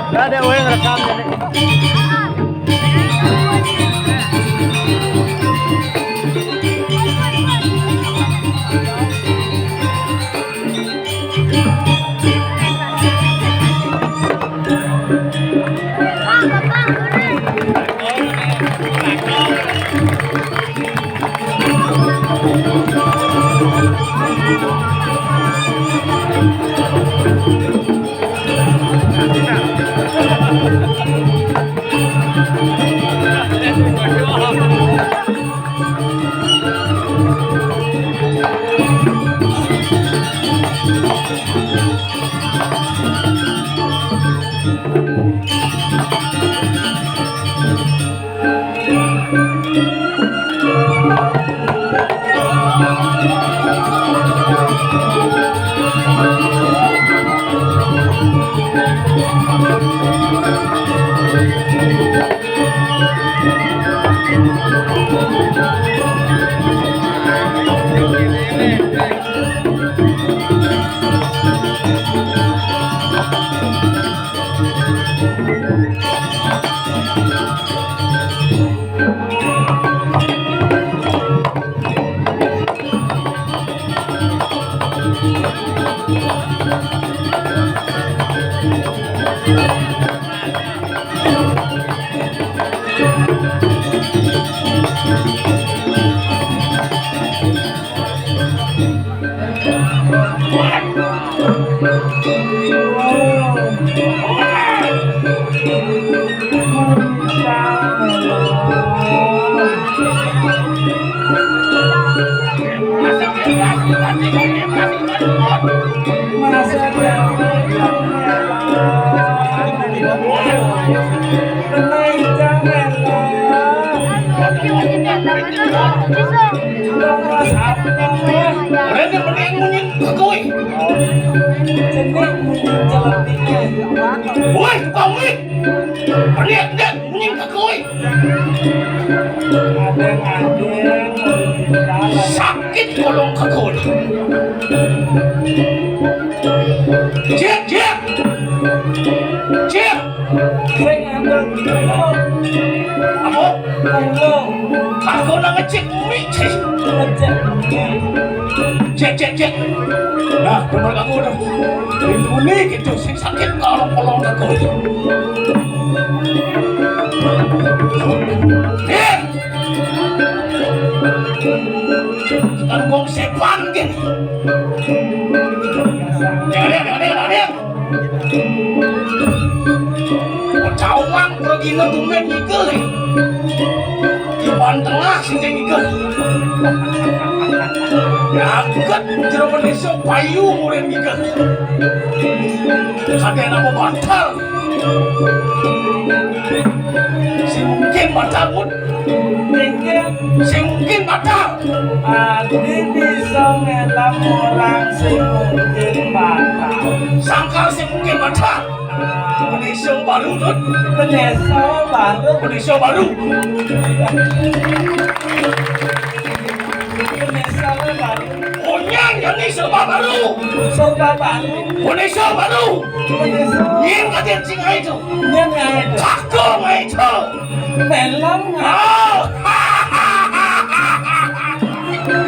Gak ada yang rekam jadi. Sakit kolong kekul. Cek, cek, cek. Apa? Aku nak ngecek mie, cek, cek, cek. Nah, benar kamu dah. Ini gitu, sing sakit kolong kekul. Sekarang kau sepan kan? Jangan. Kau cawang pergi lo tumen ikut. Di ban tengah sini ikut. Ya bukan jeruk manisnya payu mulai ikut. Ada nama bantal. Si mungkin bantal pun. Mungkin batal. Adi bisa ngelam orang sing mungkin batal. Sangkal mungkin batal. Manusia baru tuh. Manusia baru. Onyang yang ini serba baru. Manusia baru. Yang kalian singa itu. Takut itu. Melam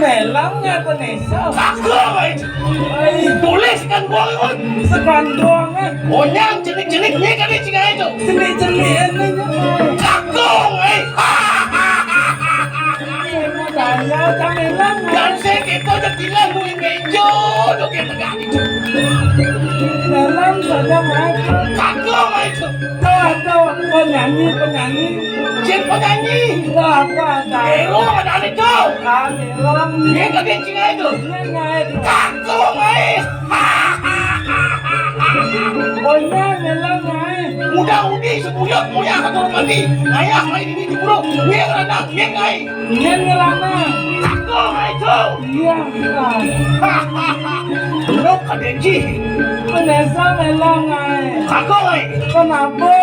melamnya Indonesia. Takut itu. Tuliskan buang. Sekandungnya. Onyang jenik-jenik ni kalian singa itu. Jenik-jenik ini. Takut Saya melam. dan segitu jadilah gue mejo lo kita ganti. Melam saja mereka. Takut itu. Tahu penyanyi. Cik penyanyi. Ada. Ero ada itu. Melam. Ni kalian singa itu. Takut Pokoknya melam mudah-mudi sebuyuk moya kata mati. Ayah main ini di burung. Ni anak ni ngai. Ini ngelana. Takut itu. Iya. Lo kalian ji. Indonesia melam Takut. Kenapa?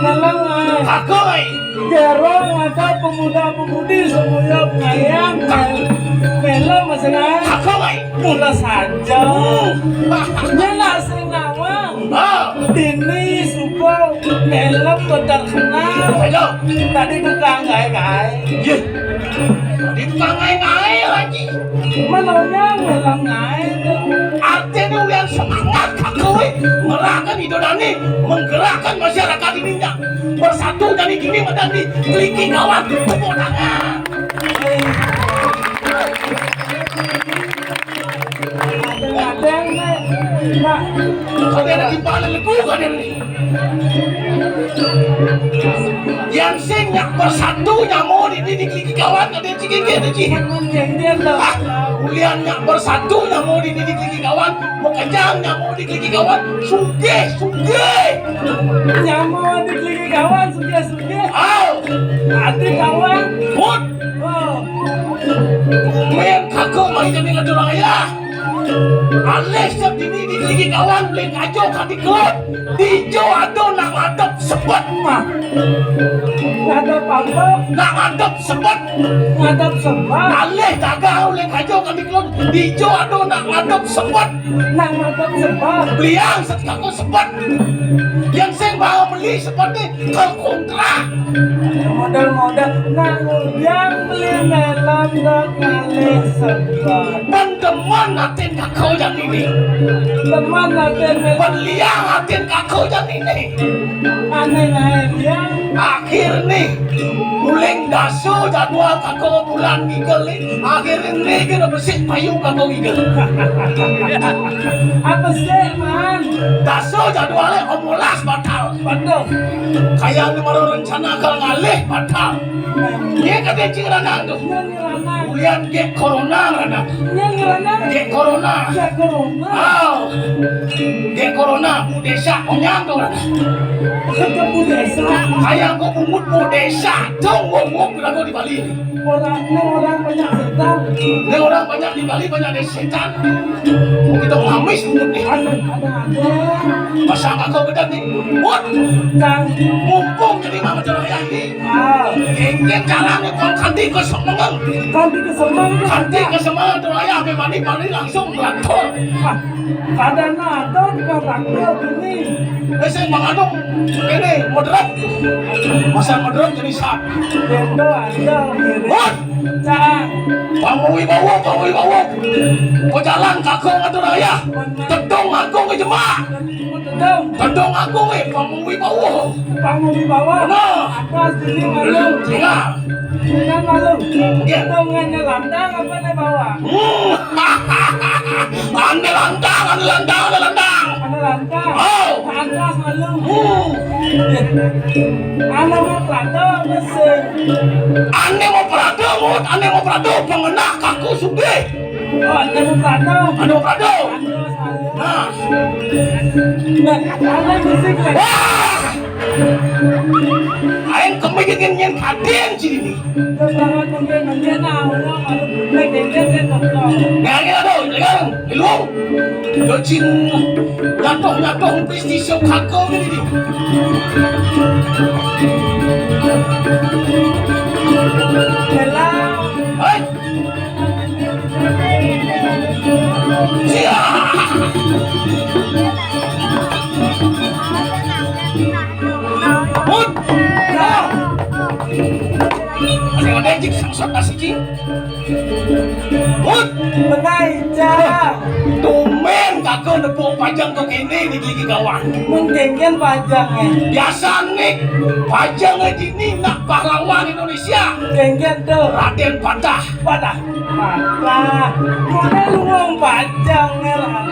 Melam Takut. Gerong ada pemuda-pemudi semuanya ngayang melam masih Takut. mula saja. Melem betar kenal. Ayo. Tadi tukang gai-gai. Ye. Di tukang ngai-ngai lagi. Menunya melem ngai tuh. Artinya ulian semangat kakoi merahkan Idodani, menggerakkan masyarakat ini bersatu dan ini menjadi keliki kawan tepuk tangan. Kadang-kadang nek Kalian ada timbangan lagu kalian ini. Yang senyak bersatu nyamuk ini keliki kawan ada cikik ada cikik. menjengkel tuh. Ulian nyak bersatu nyamuk ini keliki kawan, mau kencang nyamuk di keliki kawan, sugih. Nyamuk di keliki kawan suge-suge. Aw, Ati kawan. put, Oh, main kagok main jadi ladurang ya. Alih setiap ini di keliki kawan, boleh kacau kadi kelot, dijo ado nak ngadep sebut mah, ngadep apa? nak ngadep sebut. Ngadep sebat. Alih dagang boleh kacau kadi kelot, dijo ado nak ngadep sebut. Nak ngadep sebat. Beliang sekako sebut. Yang saya bawa beli seperti kontrak. Model-model nak yang beli melem dok ngalih sebat. Teman atin kakau yang ini. Teman natin melem Beliang atin kakau yang ini. aneh ngai dia. Akhir nih, muleng dasu jadwal kakau bulan gigel nih. Akhir ini kena bersih payung kakau gigel. Apa sih man? Dasu jadwalnya omulas batal. Betul. Kayak ni baru rencana kalau ngalih batal. Dia kata cingranang tu. Nyerana. Ulian ke corona rana. Nyerana. Ke corona. Ya corona. Aw, ke corona desa onyang tu rana. Ketemu desa. Kayak kau umut desa, ngomong bilang di Bali. Orang banyak setan. Ini orang banyak di Bali banyak ada setan. Kita ngamis umut ni. Ada. Masa kau bedan ni, buat Kang. mumpung jadi mama ceraya ini. Ah. Engkau jalan ni kau kanti ke semangat. Kanti ke semang tu Kanti ada. ke semangat ceraya ke Bali langsung lantor. Kadang ada tukang traktor gini. Saya mengaduk ini moderat. Masa moderat jadi sap. Itu ada mirip. Buat Cak. Pamui bawa. Kau jalan kakung atau raya. Tedong agung ke jemaah. Tedong. Tedong agung pamui bawa. Kamu di bawah. Benar. Atas sini malu. Tinggal. Dengan malu. Ya. Tedongannya landang apa di bawah? Ande landang. Ada landang. Oh. Atas malu. Anak mau traktor mesin. Ande mau perado, pengenah kaku suge. Oh, ada mau traktor. Ande mau perado. Atas malu. Nah. Nah, anak musik lagi. Wah. Aing kemijin nyen kadien sini. Kebangan mungkin nah, orang malu. Legenda nonton. Ngangin aduh, jangan. Ilung. Docin nyatoh prestisi kaku ini. Kelang. Hai. Siap. Put. Nah. Ada jik sangsot nasi jing. Put. Menaija. Tumen kakak nepuk pajang kau kene di gigi kawan. Mungkin pajangnya. Biasa nih pajang ini nak pahlawan Indonesia. Genggen tuh. Raden Patah. Patah. Mana luang pajangnya lah.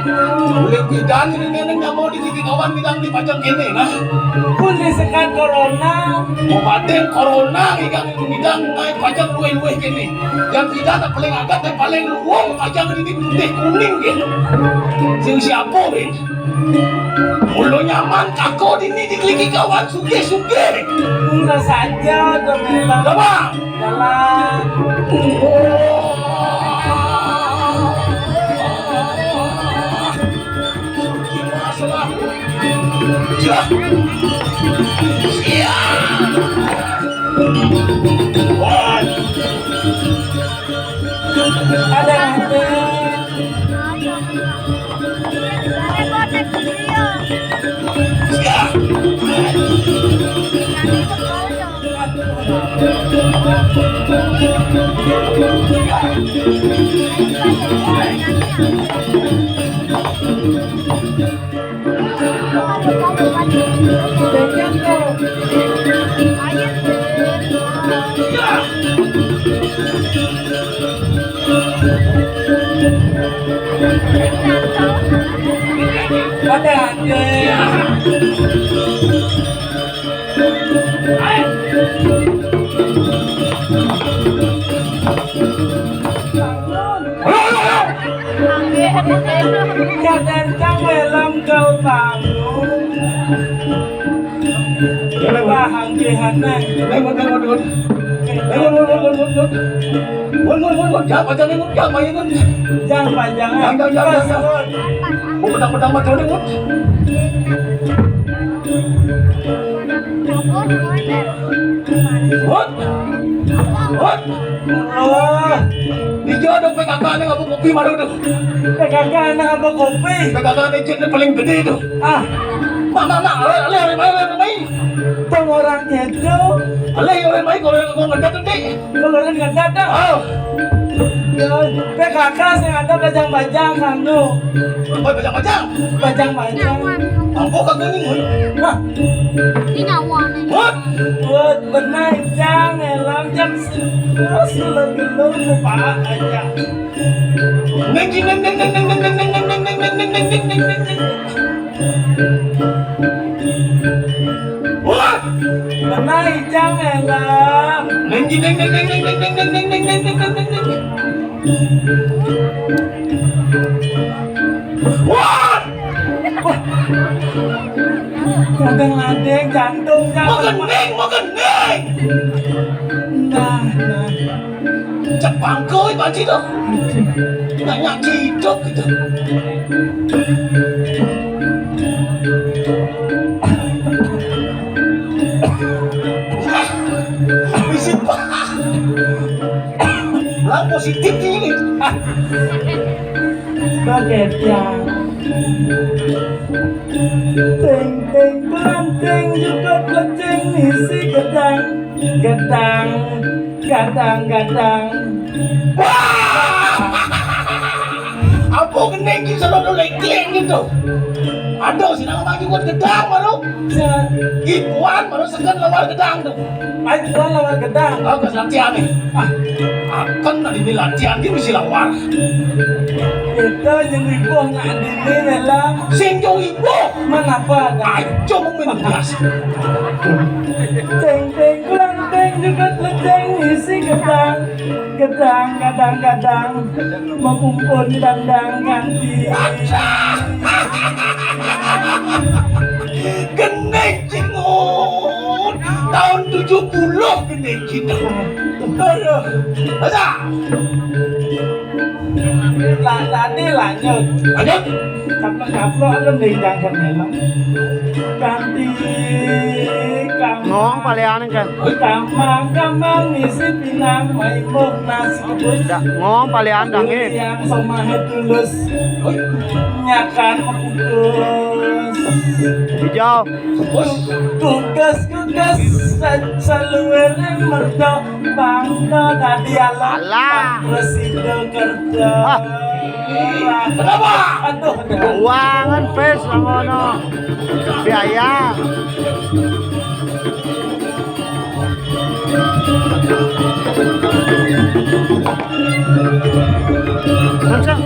Boleh bidan ini nenek nggak mau di gigi kawan bilang di pajang kene nah. Kundi sekat corona. Obatin corona ikan bidang naik pajang luwe kene. Yang bidang tak paling agak dan paling luang pajang ini putih kuning gitu. Sing siapa ini? Mulu nyaman kakak ini dikeliki kawan suge. Enggak saja tuh memang. Coba. Jalan. Ada nanti. Siap. Kadang welam kau bangun bahang kehanan jangan panjangan dijodoh PKK nggak mau kopi malu tuh. PKK anak apa kopi? PKK ini paling gede itu. Ah, mana ale tong orang itu. Ale orang main kalau nggak datang deh. Kalau nggak datang. Oh, PKK saya ada bajang-bajang kamu. bajang-bajang. Bajang-bajang. Ambo kagak nih. Nah, Đi nào ngoài này. buat benar jangan elam jam 11 gelung lupa aja. Neng. Wah, Benar jangan elam. neng. Wah, Kadang-kadang jantung makan neng. Nah, Jepang koi baca dah. Nanya hidup gitu. Bisa lah positif ini. baget yang ting pelanting juga kucing isi gedang. Apa kening ki selalu leng gitu. Aduh sinang maju buat gedang baru. Ibuan baru segan lawar gedang tuh. Ayo pulang lawar gedang. Kau ke latihan nih. Akan ada di latihan dia mesti lawar. Itu yang ibu nggak dini dalam Senjau ibu. mengapa ada Ayo mau minum gas. ting pelanting juga kucing isi gedang. Mengumpul dandang ganti. Kening cingut. Tahun 70 kening cingut. Aduh, Masa? lah tadi lanjut. Lanjut. Kaplok ada nindang kan memang. Ganti Ngong palianan kan. Kamang isi pinang maimuk nasi kebus. Ngong palian dangin. Yang somahe tulus nyakan kukus. Hijau. Kukus saluwerin merdo bangda tadi alam. Alah. Resido kerja. Kenapa? Aduh, Keuangan pes ngono. Biaya. Langsung.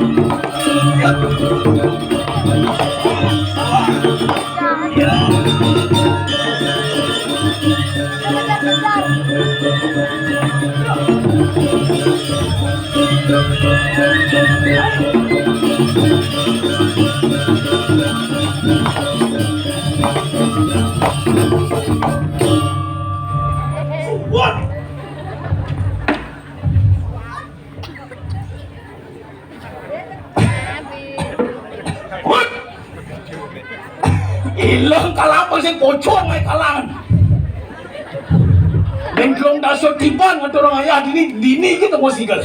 What? What? Ilang kalapa sing pocong ay kalangan. Nengklong dasar tiban at orang ayah dini kita mau sigal.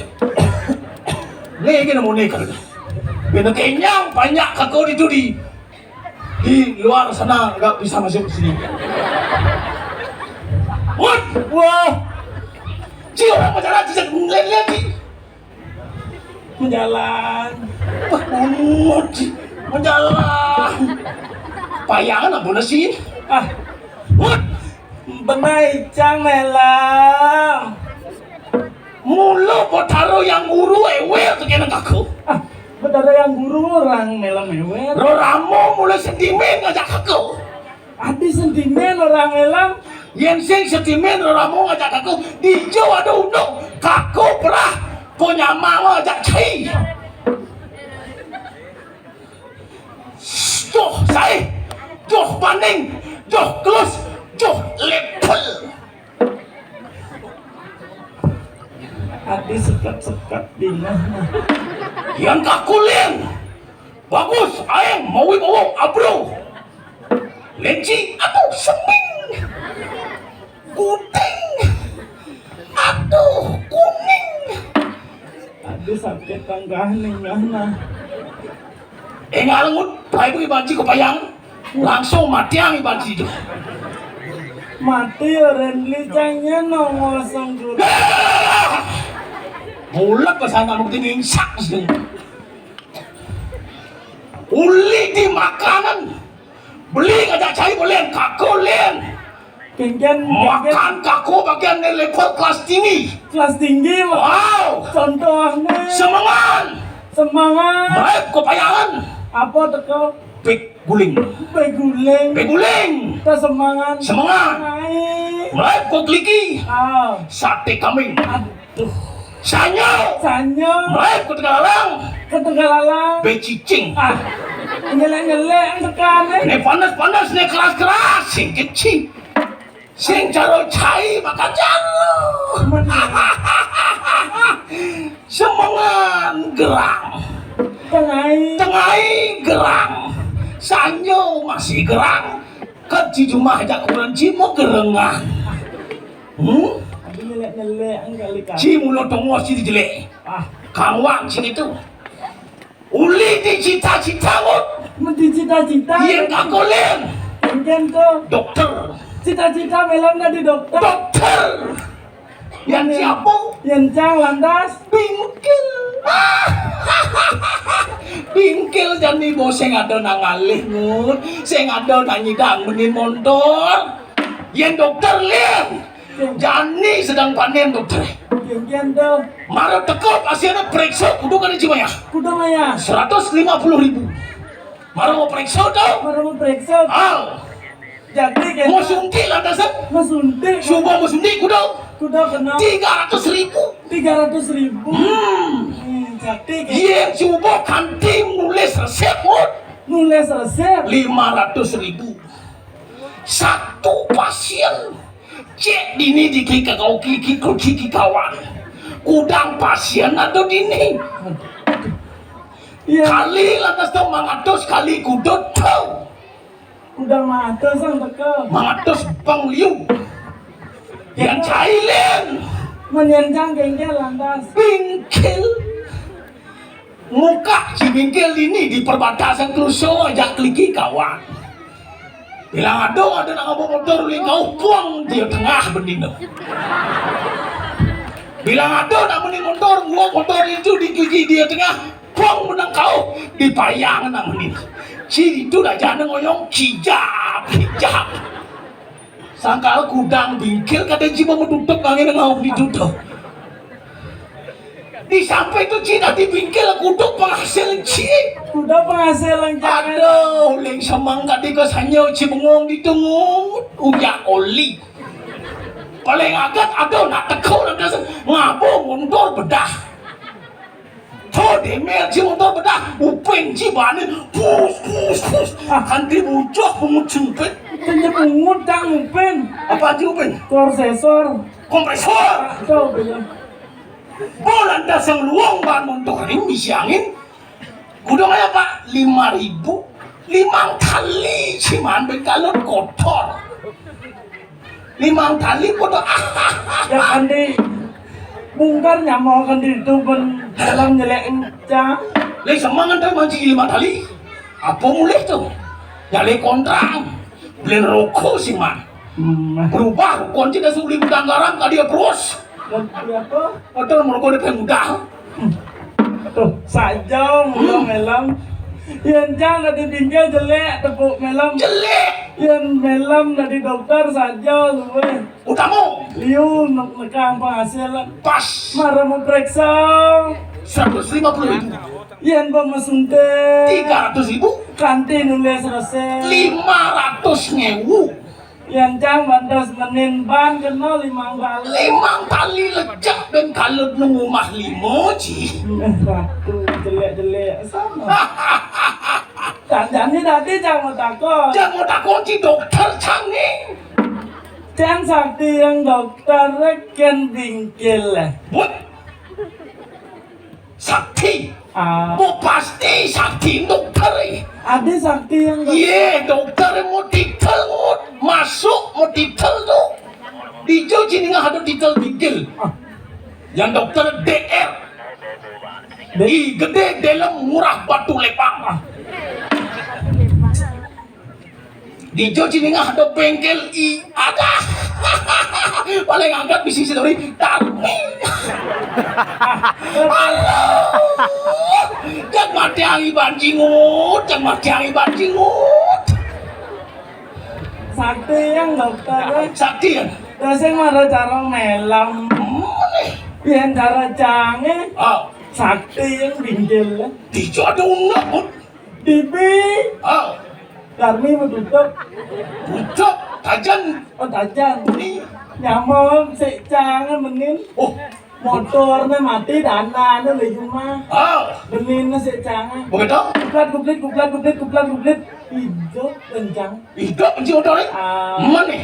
Nih kita mau nekal. Kita kenyang banyak kakau itu di luar sana nggak bisa masuk ke sini. What? wah, Ci orang pacaran ci lihat ci. Menjalan. Ci. Menjalan. Payangan apa sih? Ah, What? benai cang melang. Mulu potaro yang guru ewe tuh kena kaku. Ah, betara yang guru orang melang mewet. Ramo mulai sentimen ngajak kaku. Adi sentimen orang melang. Yang sing sentimen ramo ngajak kaku. Di Jawa ada undang kaku perah punya mama ngajak cai. Joh saya, joh banding, joh kelus, joh level. Adi sekat-sekat di mana? Yang kaku lian, bagus, ayang mau bawa abro. Leci atau seming, kuning, aduh kuning. Adi sakit tanggah nih mana? Ngalangut, baik bagi banci kepayang, langsung mati yang banci itu. Mati orang licangnya nongol sang guru. Mulak ke sana mau diningsak sih. Uli di makanan, beli ngajak cai boleh, kaku lian. Genggen Makan kaku bagian level kelas tinggi. kelas tinggi mah. Wow, Contohnya semangat, semangat. baik kepayangan. Apa teko Pik guling, beguling. beguling, Kita semangat. semangat, Naik. baik kok ligi, Ah, sate kambing, aduh. sanyo, Sanyo baik kok tegalang, ketenggalang. becicing. Ah, nyelek-nyelek tekan. Ne panas-panas, ne keras-keras, sing kecil, sing caro cai makan jaro. Semangat gerang, tengai gerang, sanyo masih gerang, kecil cuma ajak kurang cimo gerengan. Aduh nyelek-nyelek kali kan. Cimu lo tongos di jelek, Ah, kang wang sing itu. Uli di cita-cita ngut, mesti cita-cita. yang kakolen, Genggen tuh. dokter, Cita-cita melang jadi dokter. dokter. Yang siapa? Yencang lantas. Bingkil. Bingkil jadi bos sing ada nang alih ngut, sing ada nang nyidang menin motor. Yang dokter lian, Jani sedang panen dokter. Genggen tuh. Marah teko pasiennya periksa, kudu kan Cimaya. Kuda maya. 150.000. Marah mau periksa tau? Baru mau periksa. Al, Jadi mau kita suntik lantasan? mau suntik. Coba mau suntik kudu Kuda kena 300.000. 300.000. Jadi kita Yang coba kanting nulis resep ngut. nulis resep. 500.000 satu pasien cek dini di kiki kawan kudang pasien atau dini Iya. kali lantas tau mangatus kali kudut tau Kuda mata sang teka. mangatus pangliu yang cailen Menyencang genggen lantas. bingkil muka si bingkil ini di perbatasan Kluso ajak kliki kawan bilang ada nak ngomong motor li kau buang dia tengah bendino bilang ada nak menin motor buang motor itu di gigi dia tengah buang menang kau dipayang nak menin si itu dah jangan ngoyong kijap sangkal kudang bingkil kata jiwa menutup angin ngau ditutup di sampai itu Cina di bingkil kuduk penghasil cik. Kuda penghasilan jangan. Aduh, leng semangka di kesanyo cibengong ditungut uyak oli. Paling agak aduh nak tekau nak dasar ngabung motor bedah. Tuh demel ci motor bedah, upeng cibane pus. Akan dibujuk pengucumpet. Penyepungut cang upin. Apa ci upeng? Korsesor. Kompresor. Tahu bilang. Bolan dasang luang ban motor ini bisiangin. Kudu kaya pak 5.000 limang tali cuman bekalon kotor 5 tali kudu Ya kan di bungkar nyamau kan di itu dalam nyelek encang. lek semangat dah manci 5 tali apa mulai tuh ya lek kontrak beli rokok sih man berubah kunci dah suli budang garam ka dia bros Ngerti apa? Padahal mereka udah muda. Tuh, saja mula melam. Yang jangan di pinggir jelek tepuk melam. Jelek. Yang melam dari dokter saja luwe. Utama. Liu nekang penghasilan. Pas. Marah mau periksa. 150.000. Yang bawa suntik. 300.000. Kantin nulis resep. 500.000. Yang jangan bantas menin ban kena 5 kali. 5 kali lecak dan kalau nunggu mah 5 ji. Ratu jelek-jelek sama. Jangan tadi jangan takut. Jangan takut si dokter canggih. Jangan sakti yang dokter reken bingkil. Buat sakti. Ah, Bu pasti sakti dokter. ada sakti yang Iya dokter mau ditelngut masuk mau ditel tuh. Dijo sini nggak ada ditel bingkil. Yang dokter DR. Di gede dalam murah batu lepang. Di Joji ini nggak ada bengkel I ada. Paling angkat bisnis dari Tami. Halo. Jangan mati angin banjingut, jangan mati angin banjingut. sakti yang dokter Sakti ya. rasanya marah cara melam. Yang cara canggih Ah, sakti yang bingkil. di Jo ada unak. TV Ah, Darmi mau tutup. budak tajan Oh tajan. ini. Nyamuk si canggih menin. Oh, Motornya mati dana nó lấy cuma. ah, Benin nó sẽ canggih. begitu. Kuplat hijau kencang. Hidup penci motor ini. Ah. Mana?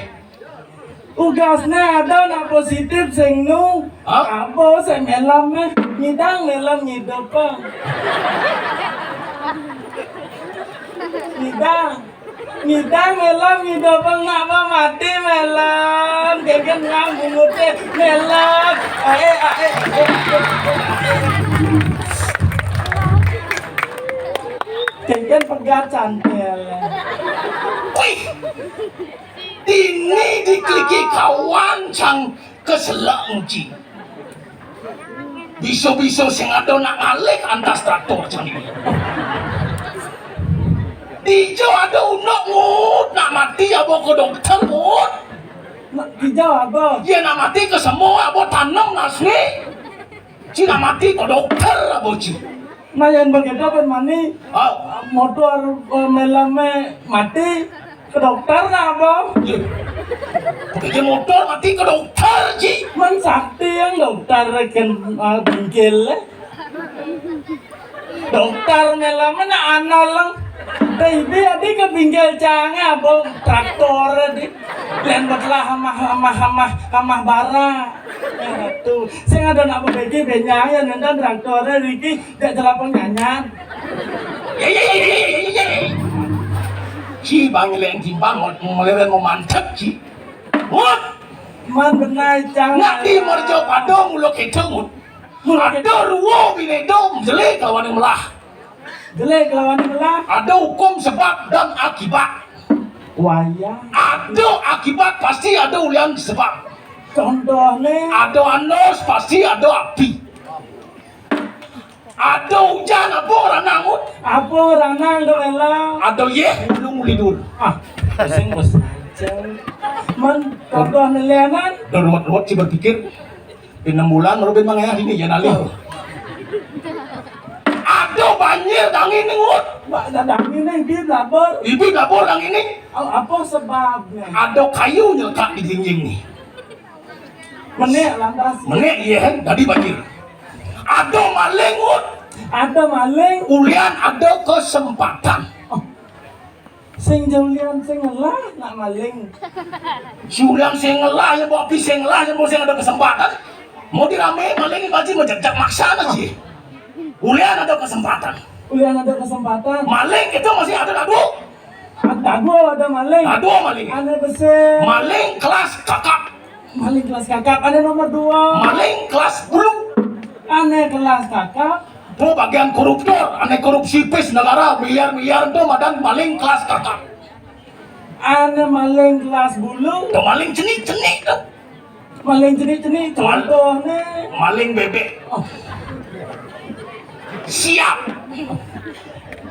Ugasnya ada nak positif sing nu. Ah? Apa saya melam nyidang melam nyidapa. Nyidang melam nyidapa ngapa mati melam. Keken ngambung ute melam. Keken pegat cantel. Wih, ini dikliki kawan cang keselangci. Biso-biso sing ada nak ngalih antas traktor cang ini. Dijo ada unak ngut, nak mati apa ke dokter ngut. Nak hijau apa? Ya nak mati ke semua apa tanam nasni. Si nak mati ke dokter apa ci. Nah yang begitu kan mani Ah, motor melame mati ke dokter nak apa? ya. Pakai motor mati ke dokter ci. Man sakti yang dokter kan bingkil. Dokter melame nak analang. Tapi adik ke bingkil canggih apa traktor adik. Lain betlah hamah bara. Itu. Saya ada nak berbagi benyangan dan traktornya Riki tidak jelapang nyanyan. Ya. Si bang leng si bang meleren memantap si. Wah, Man benar canggih. nanti merjo padong mulo kecengut. Ada ruwo binedom jelek kawan yang melah. Jelek lawan belah. Ada hukum sebab dan akibat. Wayah. Ada akibat pasti ada ulian sebab. Contohnya. Ada anos pasti ada api. Ada hujan apa orang nangut. Apa orang nang kemelang? Ada ye belum lidur. Pusing bos. Man, contoh nelayan. Dan ruwet-ruwet si berpikir. 6 bulan baru ben mangaya ini ya nali. Ada banjir dang ini ngut. Mbak dadang ini dia lapor. Ibu dapur dang ini. Apa sebabnya? Ada kayu nyeletak di dinding nih. Menek lantas. Menek iya tadi banjir. Ada maling ngut. Ada maling. Ulian ada kesempatan. Sing jaulian sing ngelah nak maling. Si ulian sing ngelah yang bawa api sing ngelah yang bawa sing ada kesempatan. Mau dirame maling baji menjejak maksana sih. Ulian ada kesempatan. Ulian ada kesempatan. Maling itu masih ada dadu. Ada gua ada maling. Dadu maling. Ada besi. Maling kelas kakak. Maling kelas kakap. Ada nomor 2. Maling kelas bulu. Aneh kelas kakap. Itu bagian koruptor, aneh korupsi pes negara miliar-miliar itu madan maling kelas kakak. Aneh maling kelas bulu. Itu maling cenik-cenik tuh. Maling jenis-jenis contohnya. Maling bebek. Siap.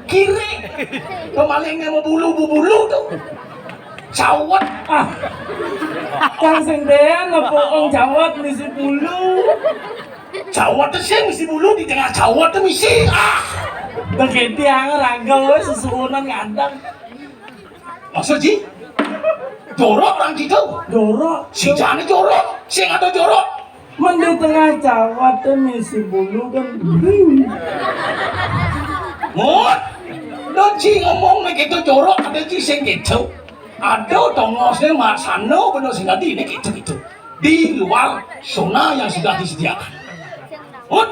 Kiri. Tuh malingnya mau bulu tuh. Cawat. Kang sendean apa orang Jawa misi bulu. Cawat tuh sih misi bulu di tengah cawat tuh misi. Bagi tiang ragau susunan ngandang. Maksud sih? Jorok orang gitu. Jorok. Si jani jorok. Si yang ada jorok. Men di tengah Jawa tuh misi bulu kan. Mut. Lo ci ngomong gitu jorok ada ci sing gitu. Ada tongosnya masano bener sih tadi ini gitu. Di luar zona yang sudah disediakan. Mut.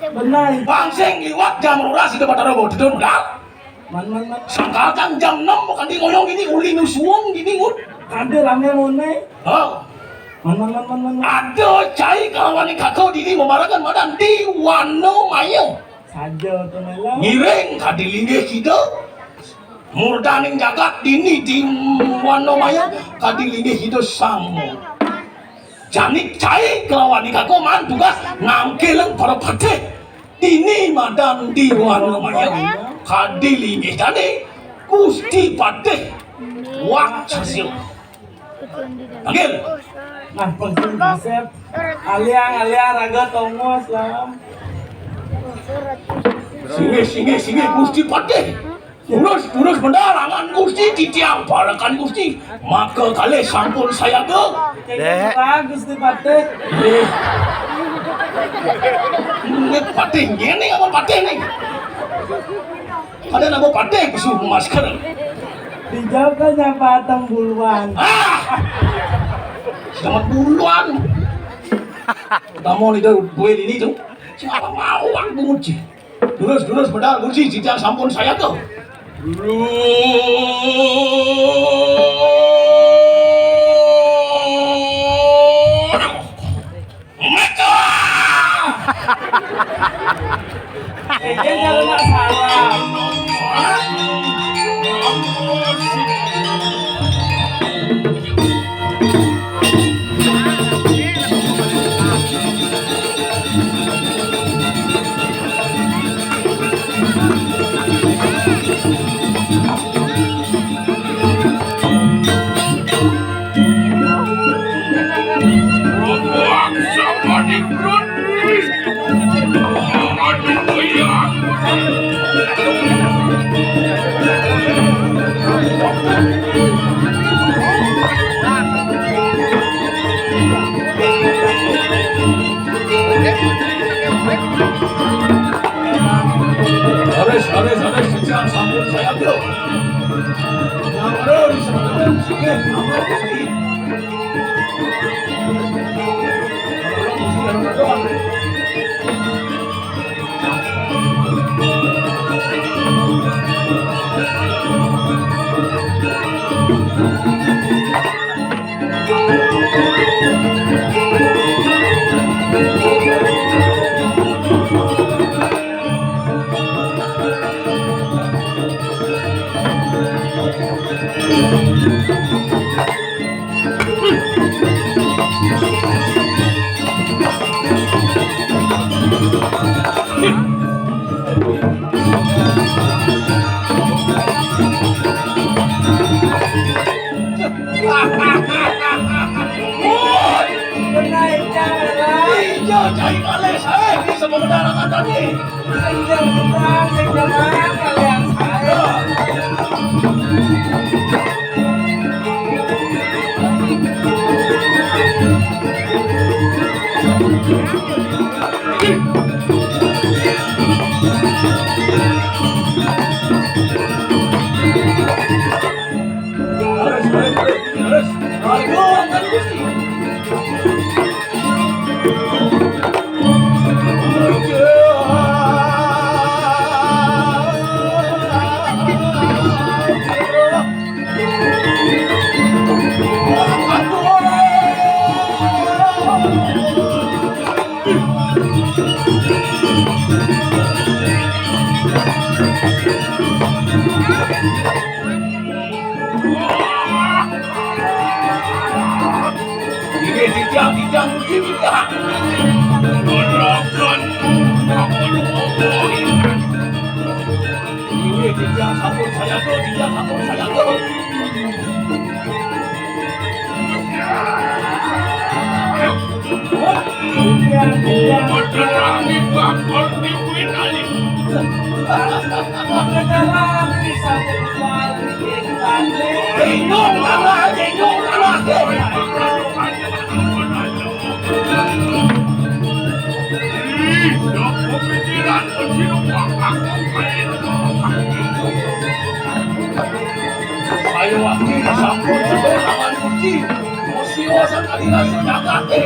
Benar. Bangseng liwat jam rolas itu pada robot itu enggak. Man. Sangkalkan jam 6 bukan di ngoyong gini uli nusuang gini mut. Ada rame mone. Man. Ada cai kawan kakau dini memarahkan madan di wano mayo. Saja tuh melang. Ngiring kadilinge kita. Murdaning jagat dini di wano mayo kadilinge kita sama. Janik cai kawan kakau man tugas ngangkeleng para pate. Dini madan di wano mayo. Kadilinge tadi Gusti Pate wak hasil. Panggil. Nah, penting kasep. Aliang raga tongos lah. Singe Gusti Pate. Terus mendarangan Gusti titiang balakan Gusti. Maka kali sampun saya ke. Dek. Bagus di Pate. Ini Pate ini apa Pate ini? Ada nama Pate kesuh masker. Dijawabnya batang buluan. Selamat buluan. Kamu itu gue ini tuh. Siapa mau aku muji. Terus bedal muji jika sampun saya ke. Kayaknya jangan masalah. Harus sejak sambut saya bro. Yang baru disebutkan sikit, apa Gusti? Cai kali saya bisa mengendarkan tadi. Senjam kalian saya. Harus. Ayo, kan Gusti. kijang-kijang juga. Gerakan aku lupa. Ini kijang sabun saya tuh, kijang sabun saya tuh. Menerangi bakal dibuin alim. Jenyong lama. Ayo waktu sambut seberangan kunci. Musiwasan aliraso nyakate.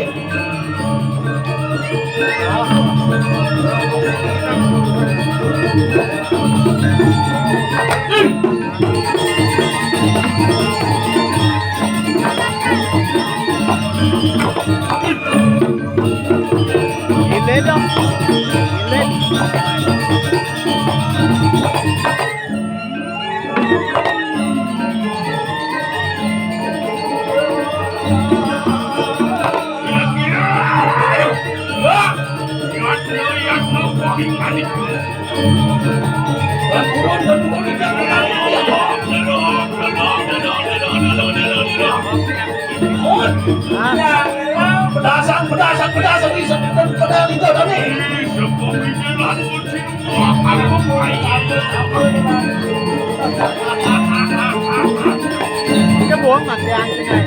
Gile dong. Gile. Pedasang bisa pedal itu tadi. Cái buông mặt giang thế này.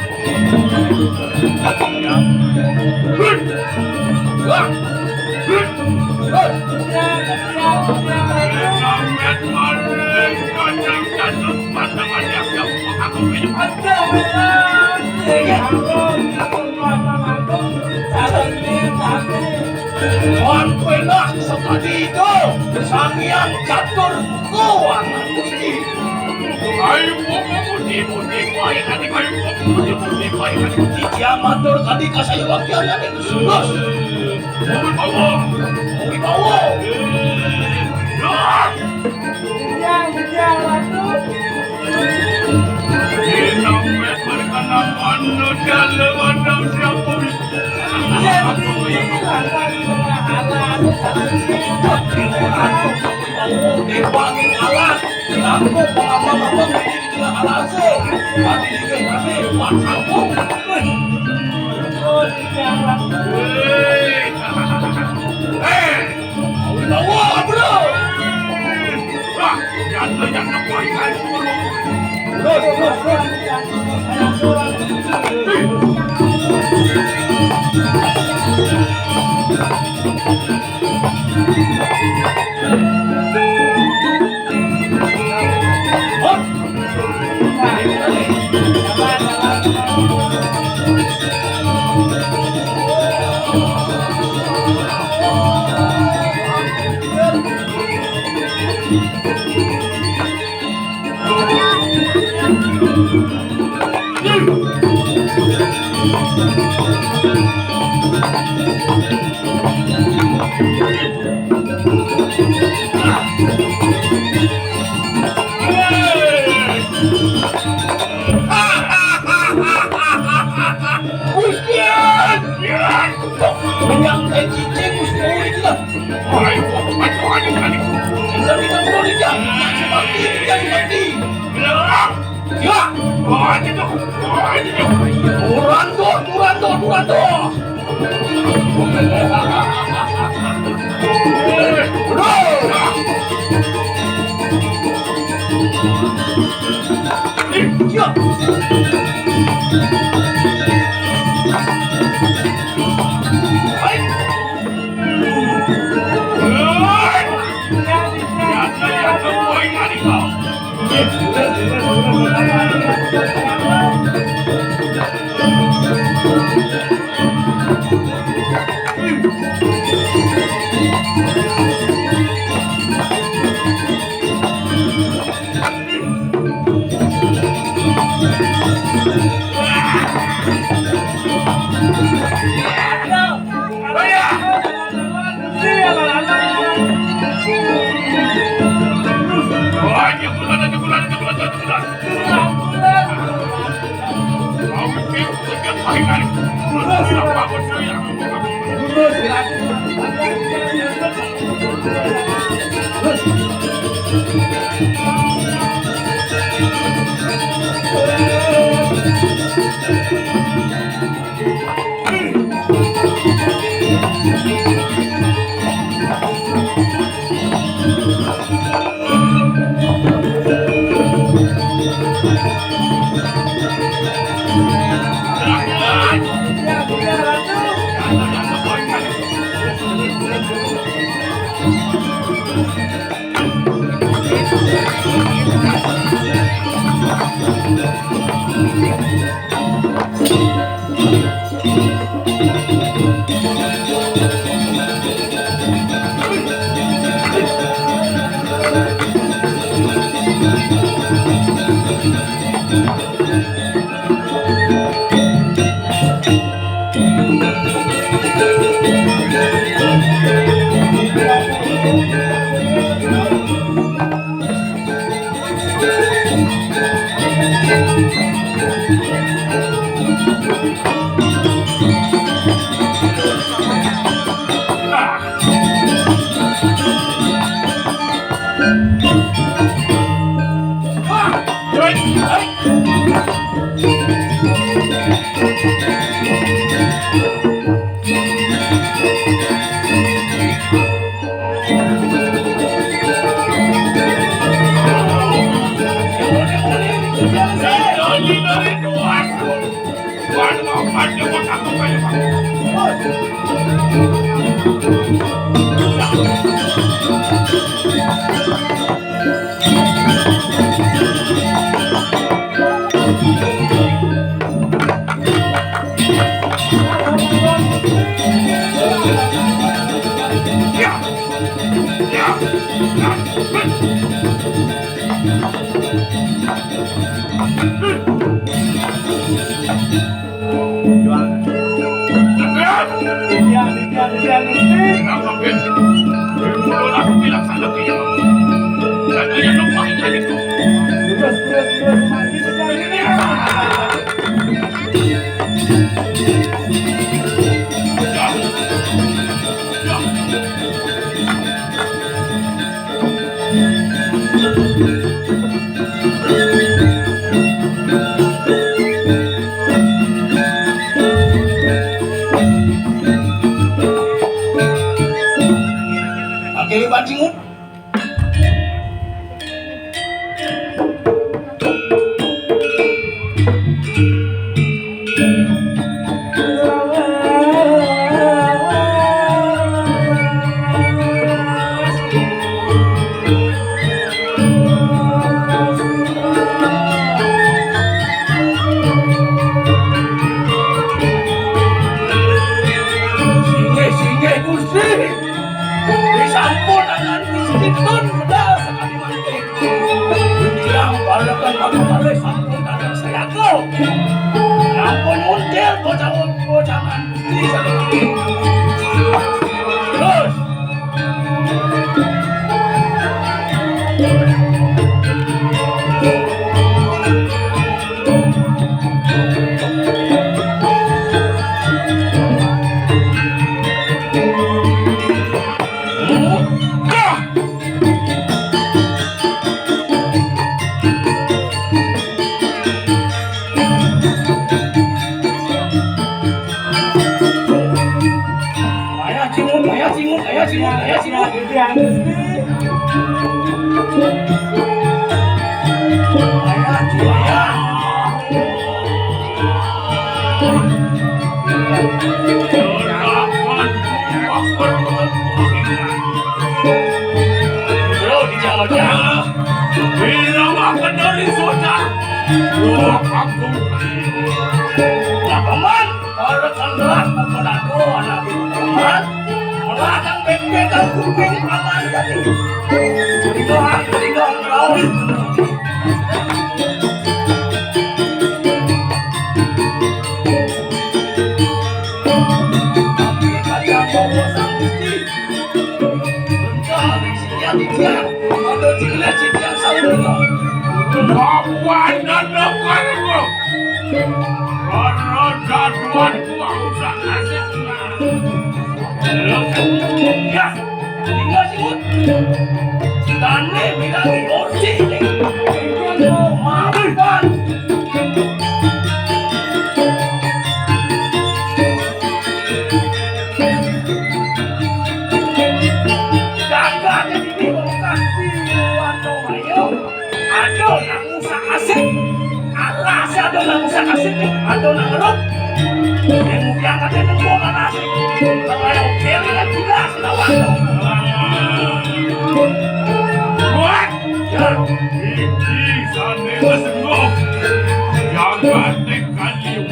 Tuhan penak sekali itu sang yang catur keuangan Gusti. Ayo putih baik hati kayu putih baik hati Cia matur tadi kasih wakilan itu sudah. Mau bawa. Dipangin alat, aku pengalaman tidak alat sih. Tadi dikasih aku. Bawa bro. Jangan kuaikan dulu. Ya, Ratu. Akhirnya bancingut. Singgih Gusti. Disampun akan disikun bedah sekali mati. Yang balakan maka kali sampun ada sayaku. Ampun until bocah-bocahan Gusti sekali mati. Terus. Ayah cingut. Ayah Gusti. Aduh, usak asik. Alas ada nang usak asik, ada nang ngeruk. Yang yang ada nang buangan asik. Kalau yang kiri kan jelas lawan tuh. Buat Ya, iki sane kesenggol. Jangan tekan liu.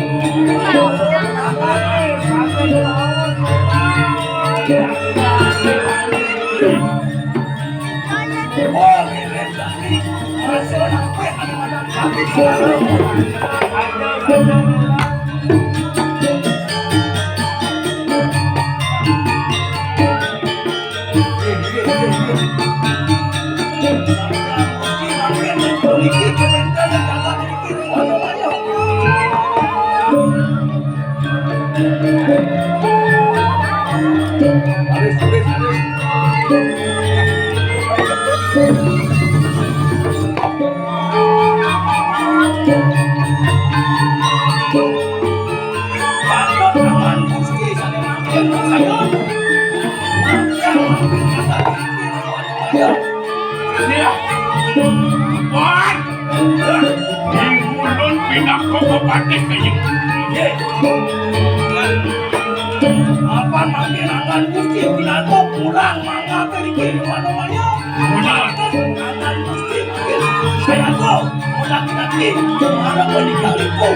oh keren banget. Masih orang kue ada mana? Buat Ingulun pindah ko kapatik kayo. Apa mangirangan Gusti Pinato kurang mangapa dikiri mana-mana. Angan Gusti saya kok laki-laki ada menikah lipo.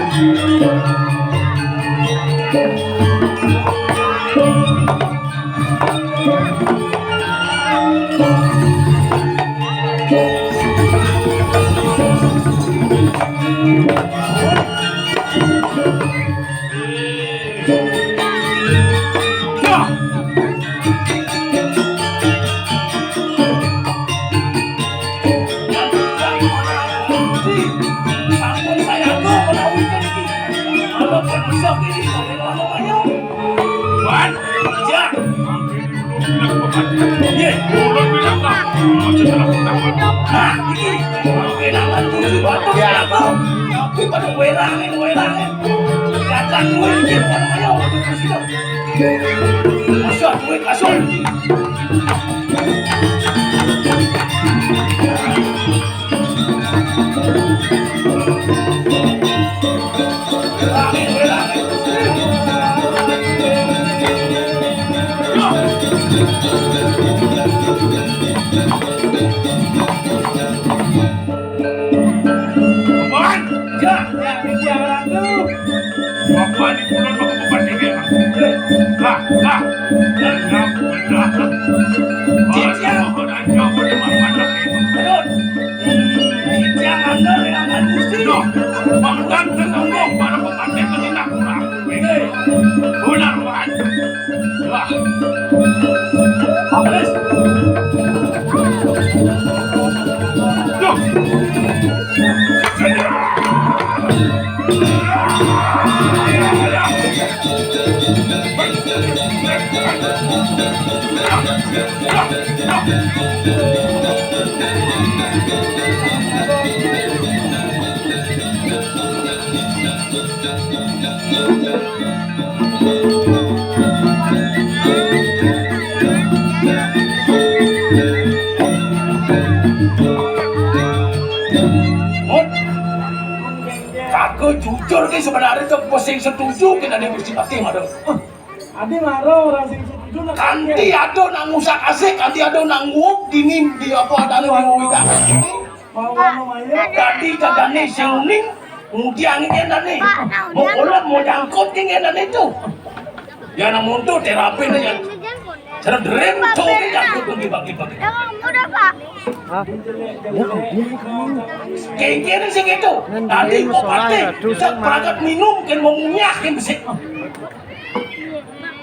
Buat Ya, Ingulun pindah ka. Macam salah pendapat. nah ini kenangan Gusti Batu ya kau. Tapi pada werangin. Kacang duit ini mana-mana waktu Gusti Batu. Masa duit kasur. Werangin. Buat Ya, apa di pulau ko kapatik kayo. Lah. Jangan pindah. Ako na ikaw mo na mapanak ito. betul. Jangan dengan Gusti. No, manggan sa sambong para kapatik ka nila kurang. Ular buat. Wah. Terus, No. Kakak jujur ke sebenarnya tuh posing setuju kita ada mesti pakai madu. Adi maro orang sing setuju nak. Kanti ada nang usak asik, kanti ada nang ngup dinim di apa ada nang wida. Mau maya. Tadi kagane seuning, kemudian ini nane. Mau kolot mau jangkut ini nane itu. Ya nang mundur terapi nih ya. Cara derem tuh jangkut tuh dibagi-bagi. Udah pak. Kayak gini sih gitu. Tadi kok pate, cak perangkat minum kan mau munyak kan besik.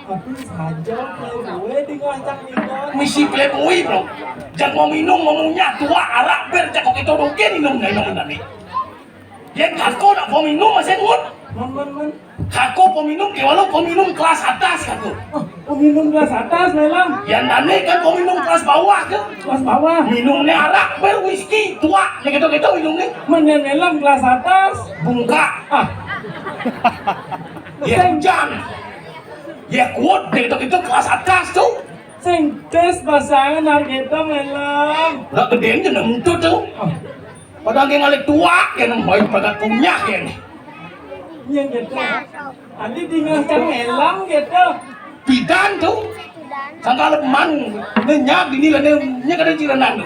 Tapi saja gue di ngacak minum. Misi playboy bro. Jak mau minum mau munyak tua arak ber jak kok itu rugi minum nani. Yang kako nak mau minum masih ngut. Men. Kako peminum walau peminum kelas atas kako. Minum kelas atas melang. Yang nane kan peminum kelas bawah kan. Kelas bawah. Minumnya arak ber whisky tua. Yang gitu minumnya. Men melang kelas atas. Bungka. Ya jam. Ya kuat gitu kelas atas tuh. Sing tes pasangan harga melang. Udah gedean je nentut tuh. Padahal dia ngalik tua ya nang baik pagat punya ya nih. Iya gitu. Adi tinggal melang gitu. Bidan tuh. Sangka leman nenyak dini lah nya kada ciranang.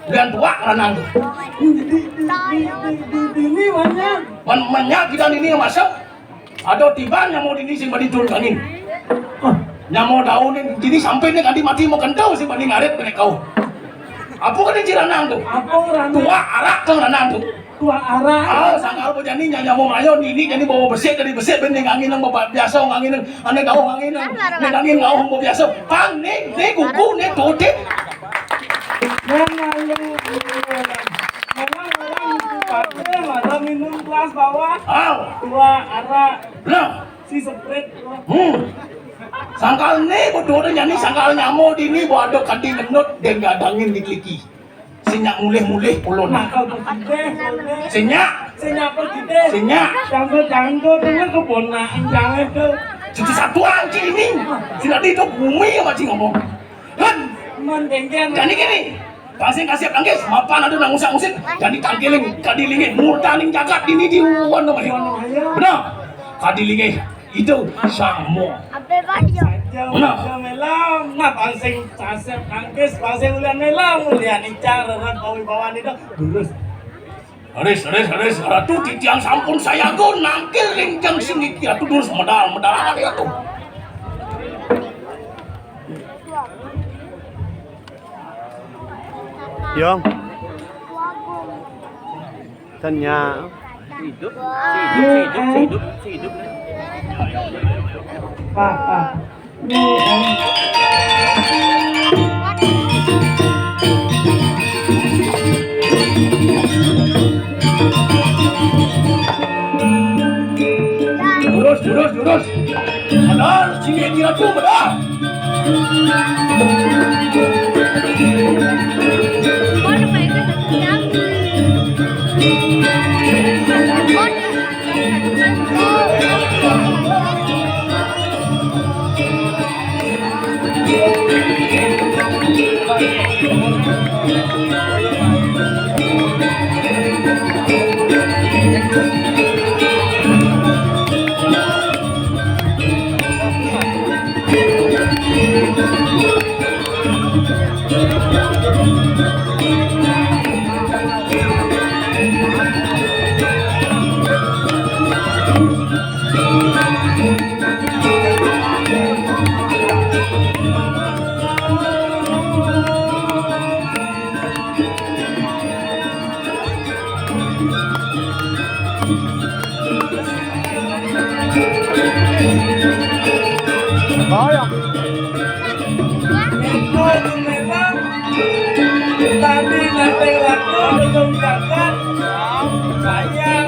Bidan tua ranang tuh. Ini banyak. Menyak bidan ini yang masuk. Ada tiba yang mau dini sing badi turun angin. Yang mau daun ini sampai nih kan mati mau kentau sing badi ngaret kene kau. Apa kan ciranang tuh? Apa ranang? Tua arak tuh ranang tuh. Tua arah. Sangkal bojani nyanya mau mayo ini jadi bawa bersih dari bersih bening angin yang bawa biasa angin yang aneh kau angin yang angin kau mau biasa pang nih kuku nih tote. Memang orang pakai ada minum kelas bawah. Tua arah. Nah, si spread. Sangkal nih bodoh nyanyi sangkal nyamo di ini bawa ada kading menut dan gadangin dikliki. Sinyak mulih-mulih pulon. Nakal begede. Sinyak begede. Sinyak. Janggo dengan kebonakan jangan ke. Cuci satu anci ini. Tidak itu bumi yang masih ngomong. Kan? Mendengken. Jadi gini. Kasih tangkis. Mapan ada nang usang-using. Jadi tangkiling. Kadilingin. Murtaning jagat ini di uwan namanya. Benar. Kadilingin. Itu samo. Jauh melam, nah pangsing sasep tangkis, pangsing ulian melam, ulian icar, rat bawa itu lulus. Haris, ratu titiang sampun saya go nangkil lingkang sini kira tuh terus medal ada tuh. Yong. Tanya. Hidup. Pak. Lurus. Benar, sini kira tuh benar. Tadi nanti waktu belum jagat, sayang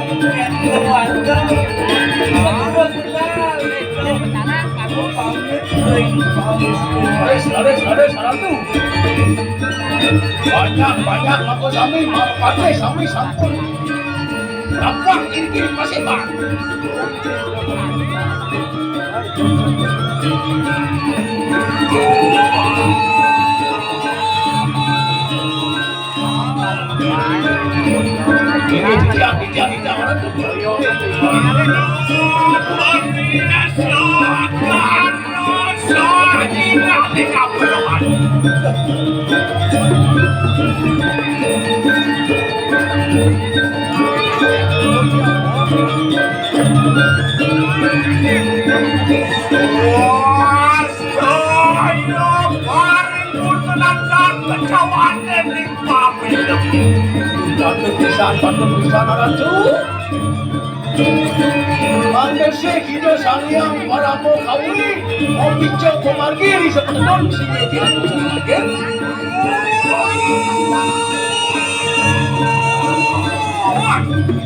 keluarga, terus benar itu. Aku pamit sering. Haris, ratu. Banyak aku sami sampun. Nampak kiri masih bang. Tidak ratu. Patut bisa ratu. Anda hidup sangyang para mo kauli, o bicho kumargiri sa pagdon sige tira ko sa lagyan.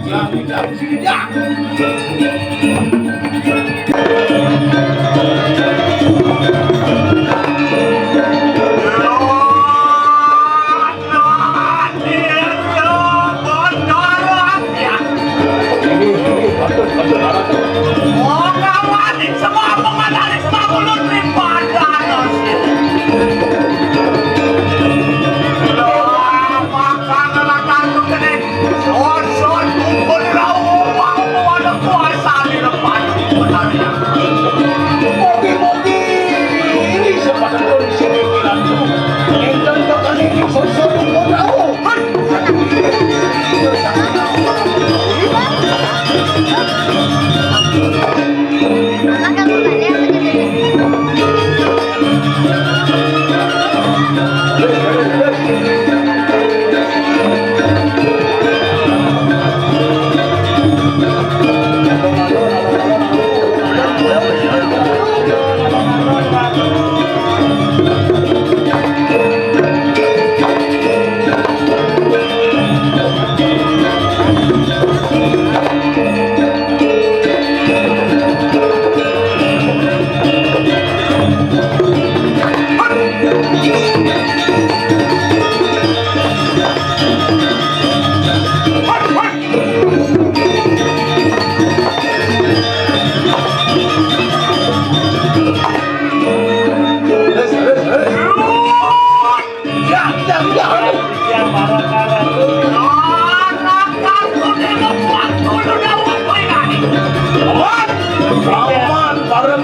Tidak, sige.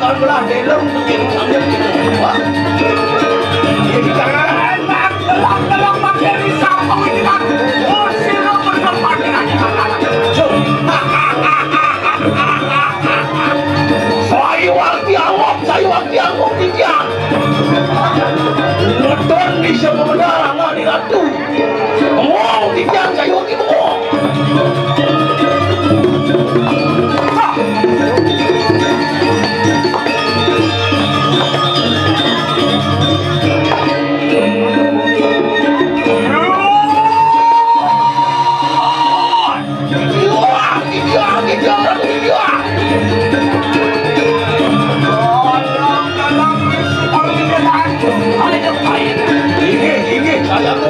akan belah dalam mungkin sambil gitu. Wah. Ini jangan dalam makin disambung ini kan. Oh, sila berdepan aja. Saya waktu awak dijang. Nonton bisa mengenal di ratu. Ngomong dijang saya waktu ngomong.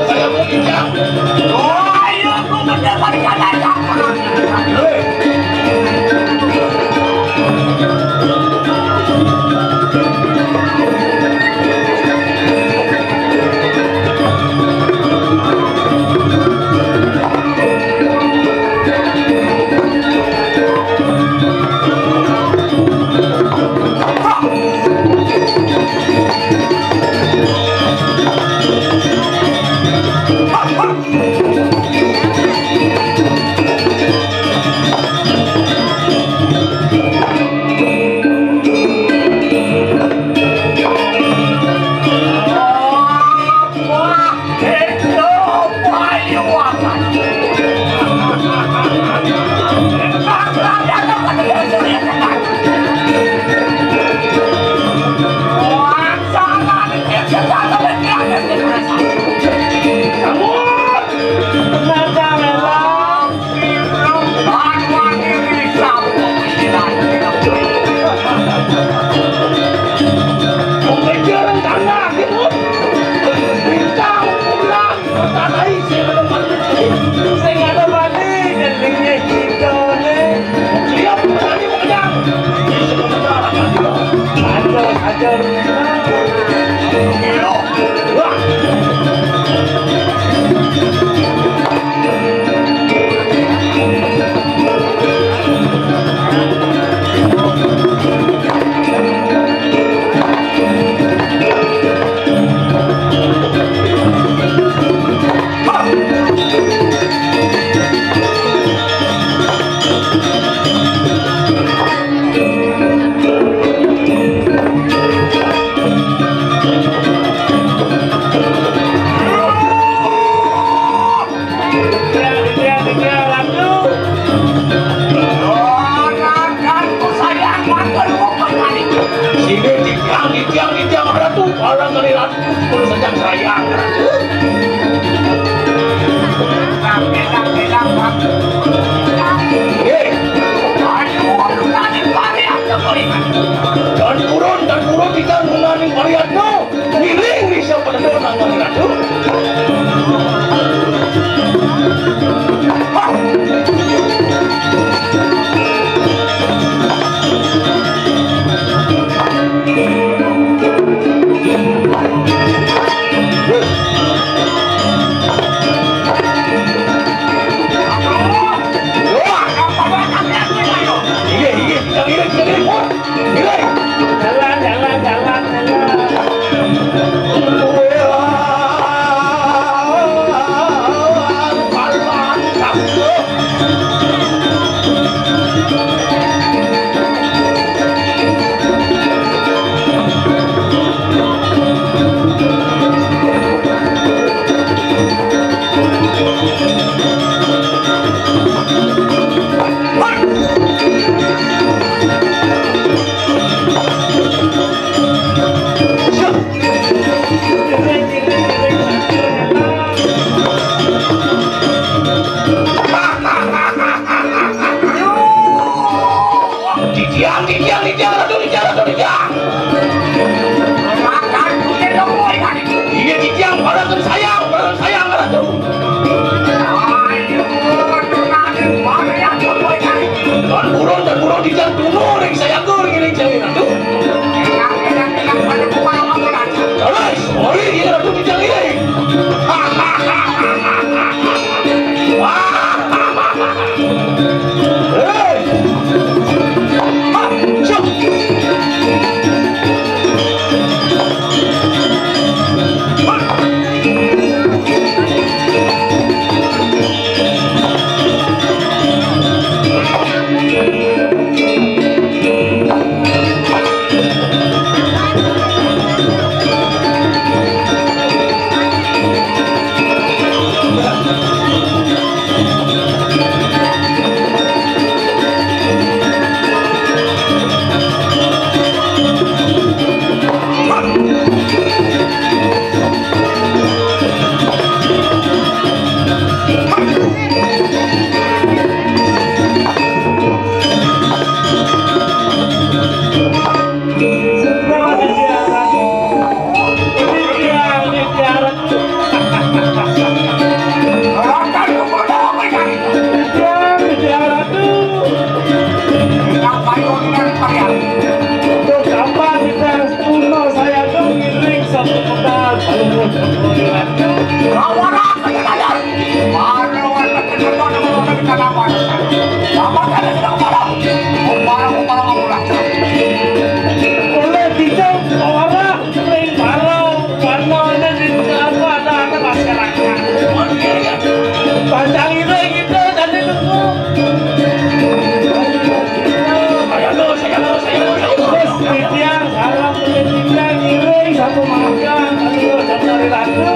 Saya mau dijang. Oh, ayo aku mendapatkan dan turun kita mengenai variatno miring bisa pada donangan ratu. Hey! Oleh tidak orang sering barang warna di ada masyarakat. Panjang itu kita tadi tunggu. Setiap salam kita ngiring satu makan, aduh satu hari lalu.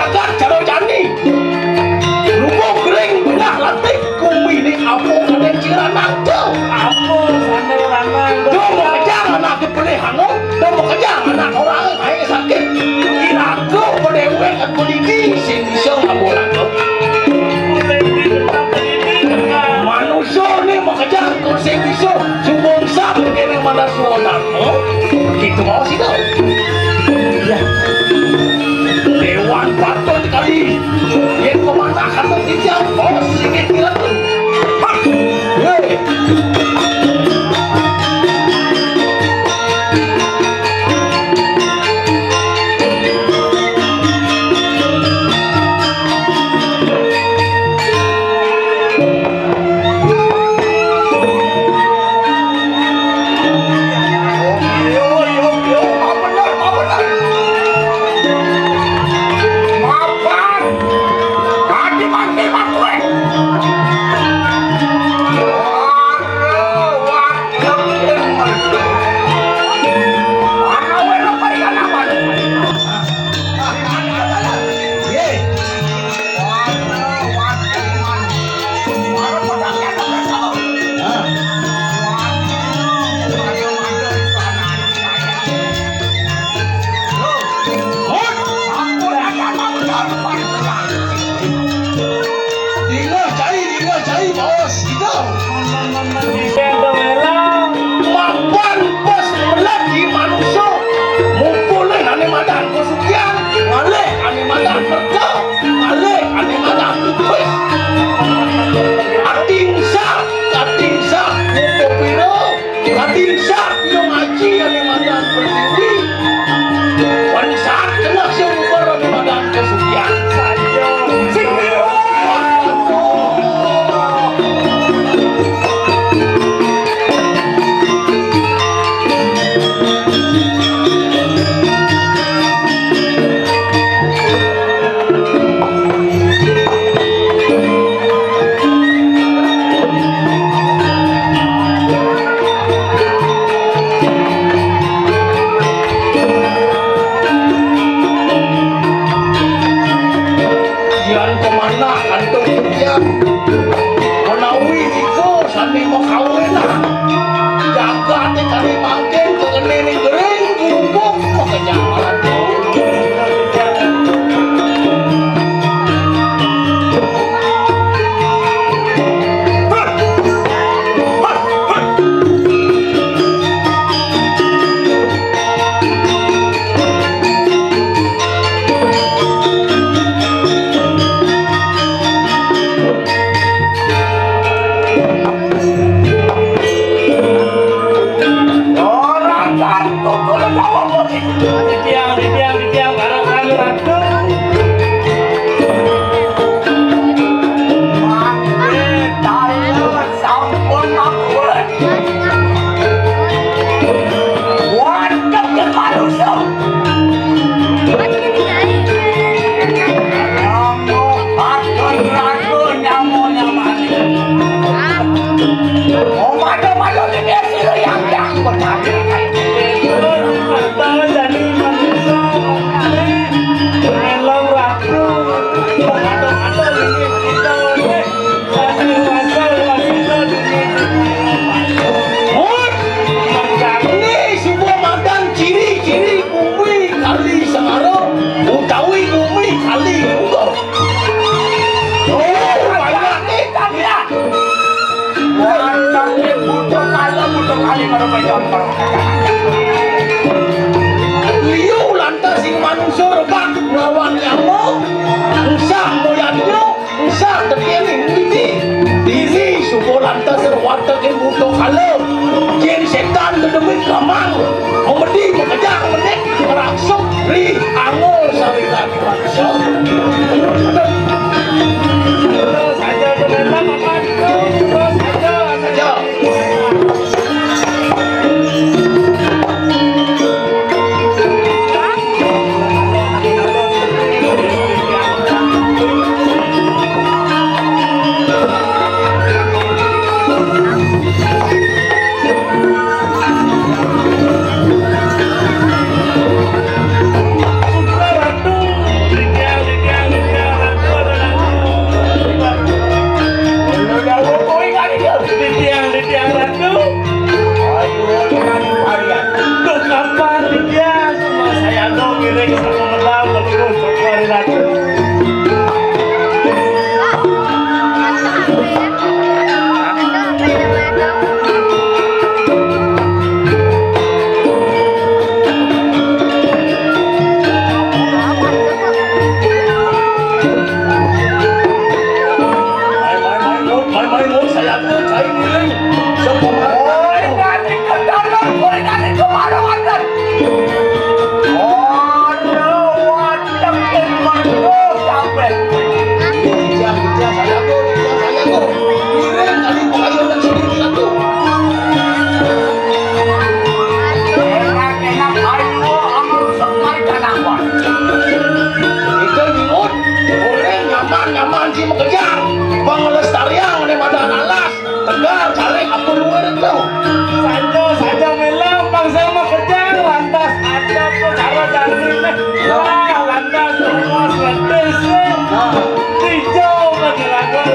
agak cara jani lupa kering benak lantik kumi ni apa kena ciran nangkau Apa sana ranang? dia mau kejar anak ke pelih hangu dia mau kejar anak orang yang sakit kira aku berdewek aku didi sing bisa ngabul aku manusia ni mau kejar kau sing bisa sumbung sab kena mana suonan gitu mau sih tau Dewan Baton kali yang mematahkan bertiga bos sikit kira tu Liu lantas sing manusia rebak ngelawan nyamuk usah moyanyo usah terkini ini diri subuh lantas serwata ke butuh kalau kiri setan kedemik kamang memedi mengejar menek meraksuk ri angol saritan manusia Terus aja tuh memang apa itu? Terus aja. lagi mengejar pengelestarian di badan alas tegar cari apa luar itu Saja melang bangsa mah kerja lantas ada cara jadinya. Wah, lantas semua setes. Hijau bagi langgar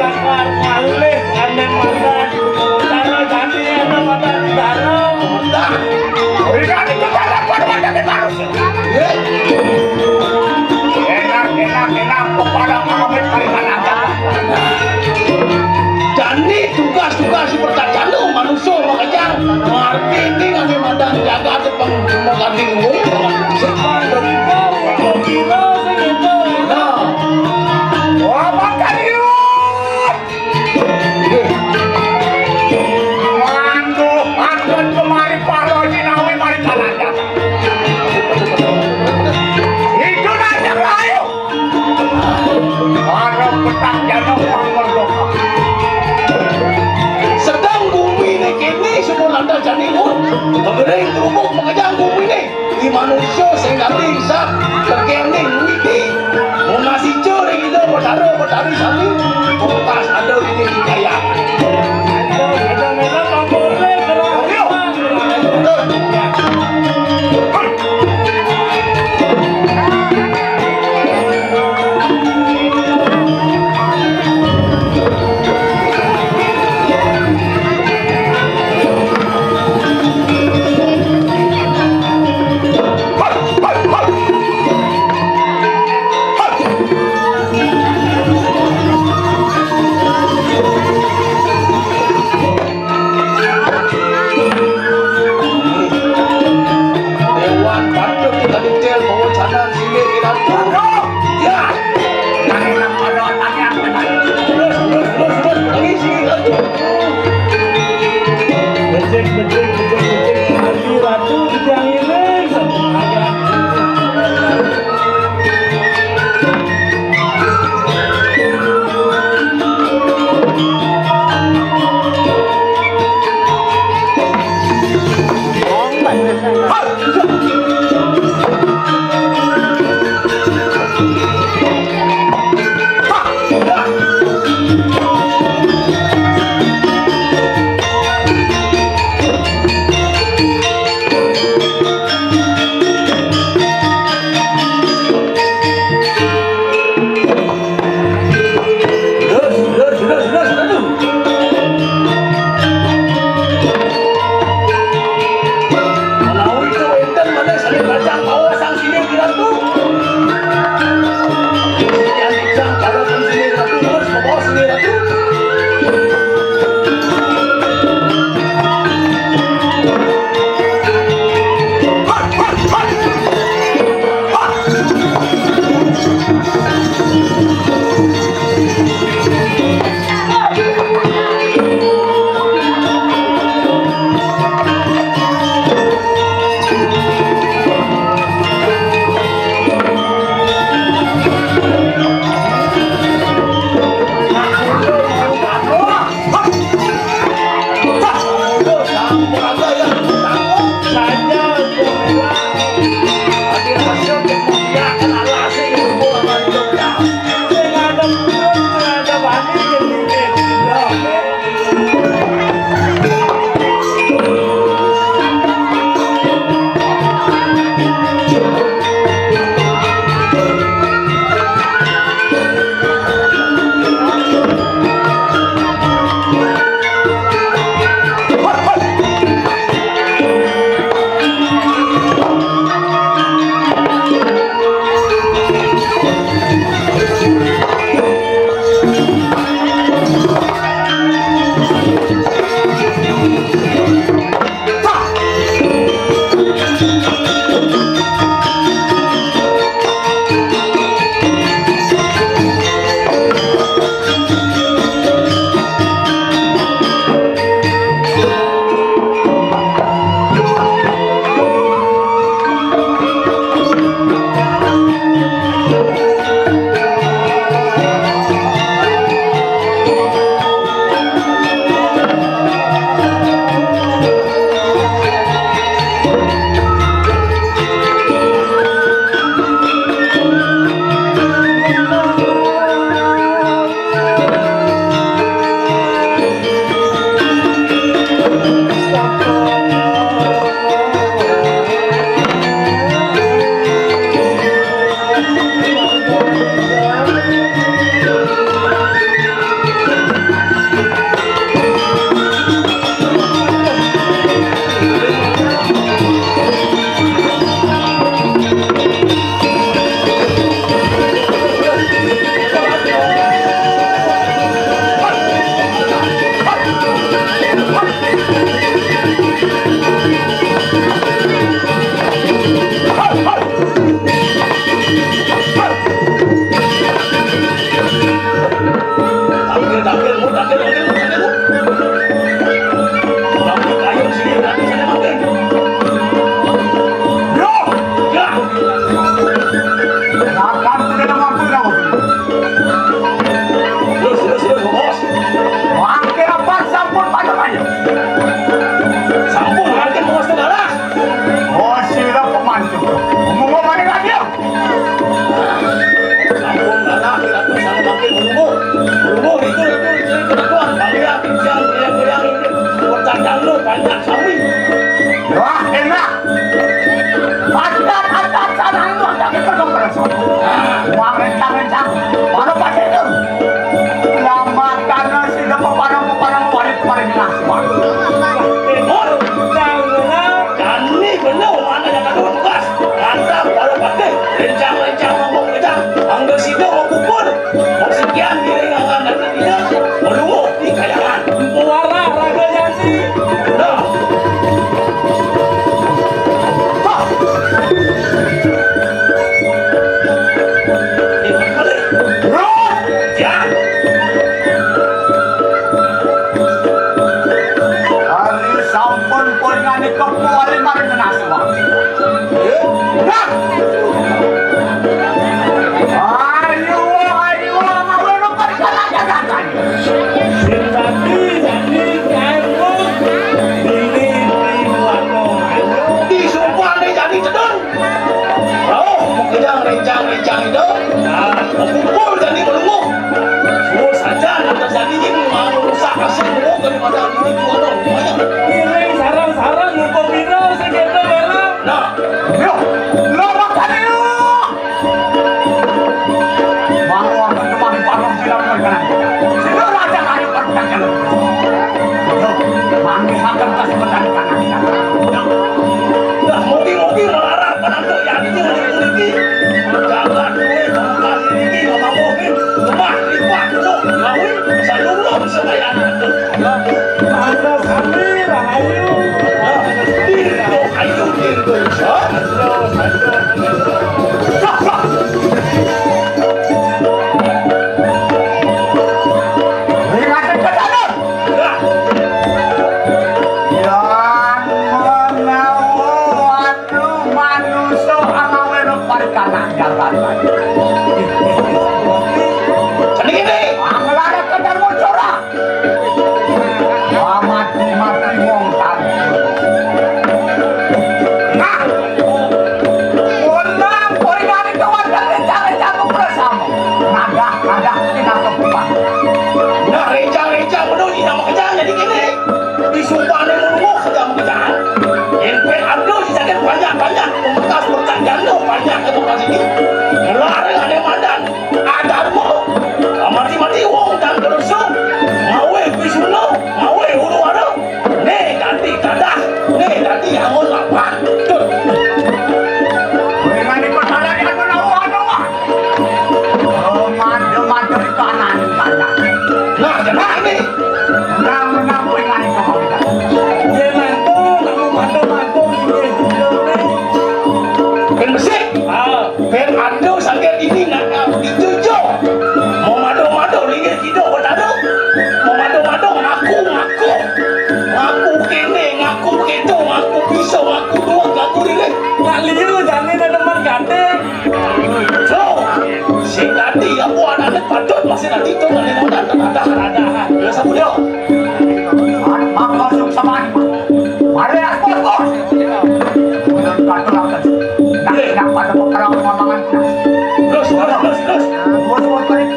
ngalih ane mandan. Cara jadi ada mandan darah. dah Berikan itu jalan pada kita harus. Enak kepada Muhammad Kalimantan. jadi tugas-tugas seperti jalur manusia mengejar ngerti ini ngambil mandan jaga ada pengganti gue Kilo segitu. nah Wah, makan yuk. Mandu kemari palo Jinawi mari kalanda. Itu nanya layu. Harap petang jangan mangmerdoka. sedang bumi ini kini semua landas jadi pemberi kerupuk mengejar bumi ini di manusia sehingga bisa kekening widi mau nasi curi itu bertaruh sami kertas ada ini kaya Saja melang tak boleh gerak. daripada ini dua dong. Banyak. Ini sarang-sarang lupa bina sekitar bela. Nah, Yo, lo makan yo. Baru akan kembali parang silang berjalan. Sudah raja kayu berjalan. Yo, mangga makan tas berjalan kanan. nah mobil-mobil melarang penantu ya ini ini. Jangan duit kali ini mama mobil. Rumah lipat dulu. Ngawin salulung sebayaran tuh. Ada sambil ayo. Dirgo ayo dirgo. Ingatkan ke dalam. Nah, Yang menawan manusia amawe berkanan jalan. jadi gini. Anglara ke dalam corak. Mati wong tadi. Nah, unang poingan kawan dari cara-cara bersama. Nada tidak kebuka. Nah, reja menunyi nama kerjaan jadi gini. Disumpah ada ngomong kerja kerjaan. Yang ada disakit banyak bekas pertanyaan lo banyak ke tempat sini. Ngelarang ada mandan, ada mau. Mati wong dan terus ngawe bisuno, ngawe ulu ada. Nih ganti kadah, nih ganti angon lapan. Tuh. Poingan ikut salah dia menawa. Madu di kanan. Nah, jadi ini. Menang poingan itu kita. Dia mantu, kamu mantu ini. Ben besik. Ben ando sakit ini nak dicucu. Mau mado linggir hidup bertadu. Mau mado ngaku. Ngaku kene, ngaku begitu, ngaku bisa, ngaku dua, ngaku ini. Nak liu jangan ada teman gandeng. So, si tadi aku anak patut masih nanti tu ada. Ya sabu dia. Masuk sama mari aku bos. Katakan. Nak pada pekerjaan mamangan. Terus. Bos balik.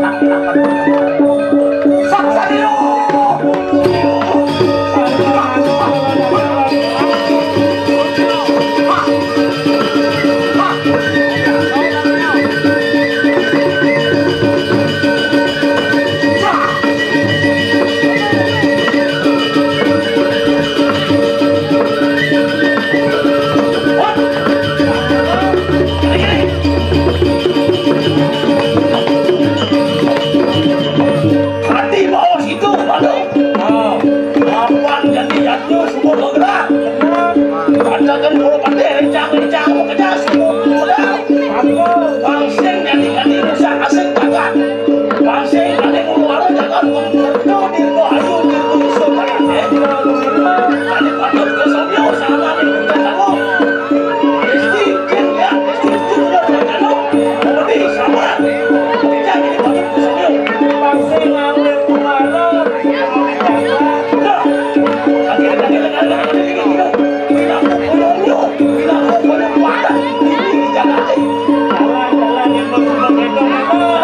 Nak. Saksa dulu. Hati bawah situ, aduh. Kapan jadi jatuh semua bergerak. Katakan kalau pandai rencang mau kerja semua modal. Bangseng jadi rusak asing jagat. Bangseng jadi mengeluarkan jagat mengerti dirgo ayu dirgo iso jagat. Jadi patut ke Sobio sama di Kampung. Esti ya, esti itu jagat. Mudi sama. Jadi patut ke Sobio. Bangsa ngambil kuala. Jalan-jalan yang betul-betul